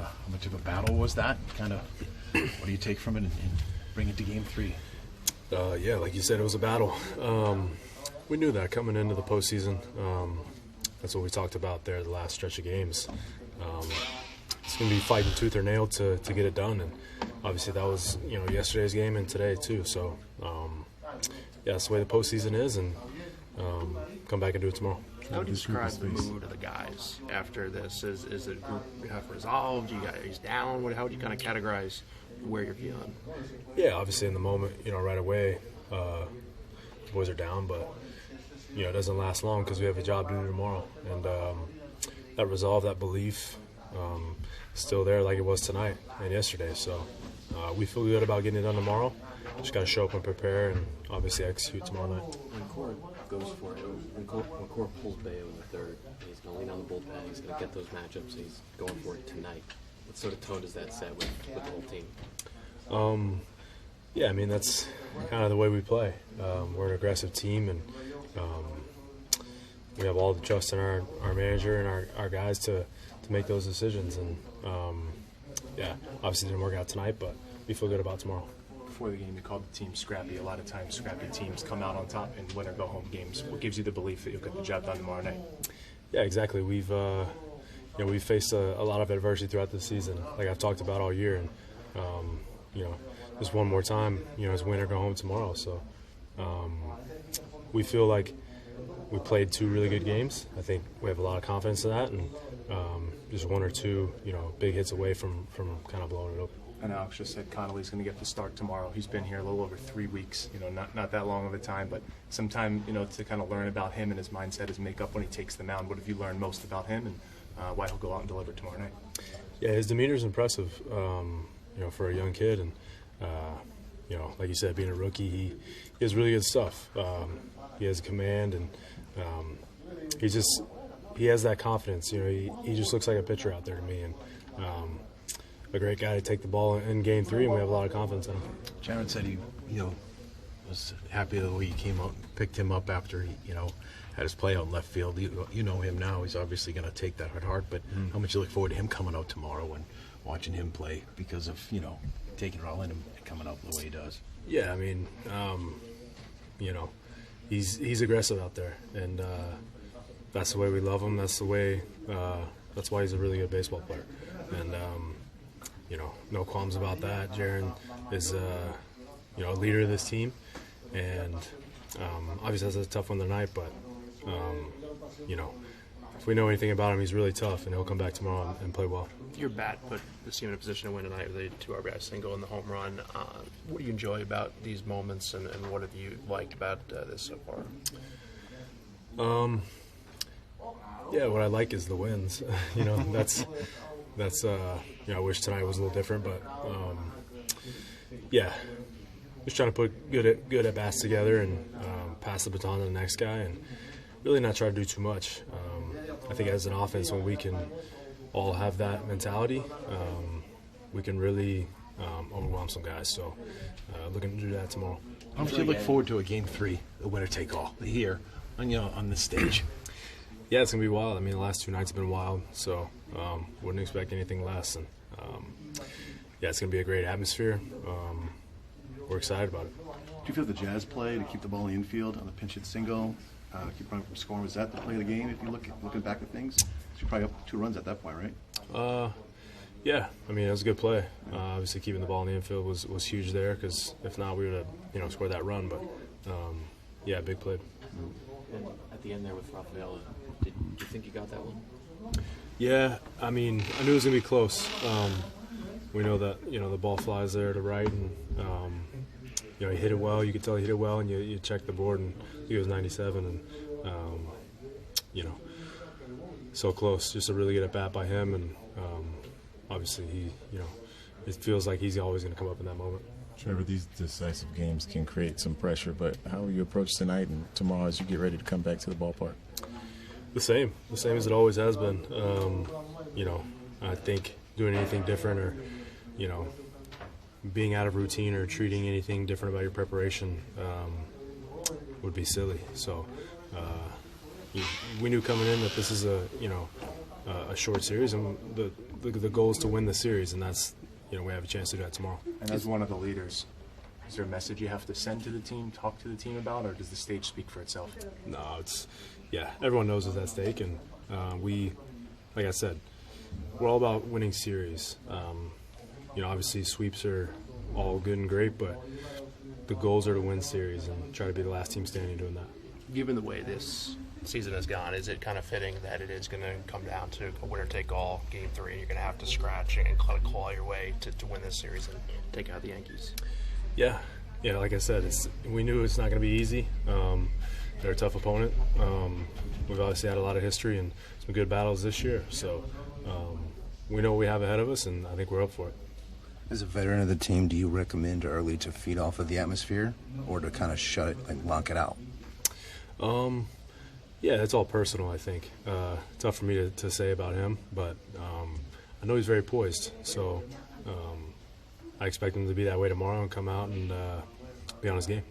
how much of a battle was that? Kind of, what do you take from it and bring it to Game 3? Yeah, like you said, it was a battle. We knew that coming into the postseason. That's what we talked about there the last stretch of games. It's going to be fighting tooth or nail to get it done, and obviously that was yesterday's game and today too. So yeah, that's the way the postseason is, and come back and do it tomorrow. How would you describe the mood of the guys after this? Is the group half resolved? You guys down? How would you kind of categorize where you're feeling? Yeah, obviously in the moment, right away, the boys are down, but it doesn't last long because we have a job to do tomorrow, and that resolve, that belief, still there like it was tonight and yesterday. So we feel good about getting it done tomorrow. Just got to show up and prepare, and obviously execute tomorrow night. When Core goes for it, when Core pulls Bayo in the third, he's going to lean on the bullpen, he's going to get those matchups, and he's going for it tonight. What sort of tone does that set with the whole team? Yeah, I mean, that's kind of the way we play. We're an aggressive team, and we have all the trust in our manager and our guys to make those decisions. And, yeah, obviously it didn't work out tonight, but we feel good about tomorrow. Before the game, you called the team scrappy. A lot of times scrappy teams come out on top in win or go-home games. What gives you the belief that you'll get the job done tomorrow night? Yeah, exactly. We've faced a lot of adversity throughout the season, like I've talked about all year. And, just one more time, it's win or go home tomorrow. So we feel like we played 2 really good games. I think we have a lot of confidence in that, and just 1 or 2, big hits away from kind of blowing it open. And Alex just said Connolly's going to get the start tomorrow. He's been here a little over 3 weeks, not that long of a time, but some time, to kind of learn about him and his mindset, his makeup when he takes the mound. What have you learned most about him and why he'll go out and deliver tomorrow night? Yeah, his demeanor is impressive, for a young kid. And, like you said, being a rookie, he has really good stuff. He has command, and he has that confidence. He just looks like a pitcher out there to me. And, a great guy to take the ball in Game 3, and we have a lot of confidence in him. Jaron said he, was happy the way he came out and picked him up after he, had his play out in left field. You know him now. He's obviously going to take that at heart, but how much you look forward to him coming out tomorrow and watching him play because of, taking it all in him and coming out the way he does. Yeah, I mean, he's aggressive out there, and that's the way we love him. That's the way. That's why he's a really good baseball player, and no qualms about that. Jaron is a leader of this team, and obviously that's a tough one tonight. But if we know anything about him, he's really tough, and he'll come back tomorrow and play well. Your bat put the team in a position to win tonight with a 2 RBI single in the home run. What do you enjoy about these moments, and what have you liked about this so far? Yeah, what I like is the wins. That's I wish tonight was a little different, but yeah, just trying to put good at bats together and pass the baton to the next guy, and really not try to do too much. I think as an offense, when we can all have that mentality, we can really overwhelm some guys. So looking to do that tomorrow. How much do you look forward to a Game 3, a winner-take-all, here on this stage? Yeah, it's going to be wild. I mean, the last 2 nights have been wild, so wouldn't expect anything less. And, yeah, it's going to be a great atmosphere. We're excited about it. Do you feel the Jazz play to keep the ball in the infield on the pinch hit single, keep running from scoring? Was that the play of the game if you looking back at things? You're probably up 2 runs at that point, right? Yeah, I mean, it was a good play. Obviously, keeping the ball in the infield was huge there, because if not, we would have scored that run. But, yeah, big play. And at the end there with Rafael, did you think you got that one? Yeah, I mean, I knew it was going to be close. We know that, the ball flies there to right, and, he hit it well. You could tell he hit it well, and you check the board, and he was 97, and, so close. Just a really good at-bat by him, and obviously it feels like he's always going to come up in that moment. Trevor, these decisive games can create some pressure, but how will you approach tonight and tomorrow as you get ready to come back to the ballpark? The same as it always has been. I think doing anything different or, being out of routine or treating anything different about your preparation would be silly. So we knew coming in that this is a short series, and the the goal is to win the series, and that's, we have a chance to do that tomorrow. And as one of the leaders, is there a message you have to send to the team, talk to the team about, or does the stage speak for itself? No, everyone knows what's at stake, and like I said, we're all about winning series. Obviously sweeps are all good and great, but the goals are to win series and try to be the last team standing doing that. Given the way this season has gone, is it kind of fitting that it is going to come down to a winner-take-all Game 3, and you're going to have to scratch and kind of claw your way to win this series and take out the Yankees? Yeah, like I said, we knew it's not going to be easy. They're a tough opponent. We've obviously had a lot of history and some good battles this year, so we know what we have ahead of us, and I think we're up for it. As a veteran of the team, do you recommend early to feed off of the atmosphere or to kind of shut it, like lock it out? Yeah, it's all personal, I think. Tough for me to say about him, but I know he's very poised, so I expect him to be that way tomorrow and come out and be on his game.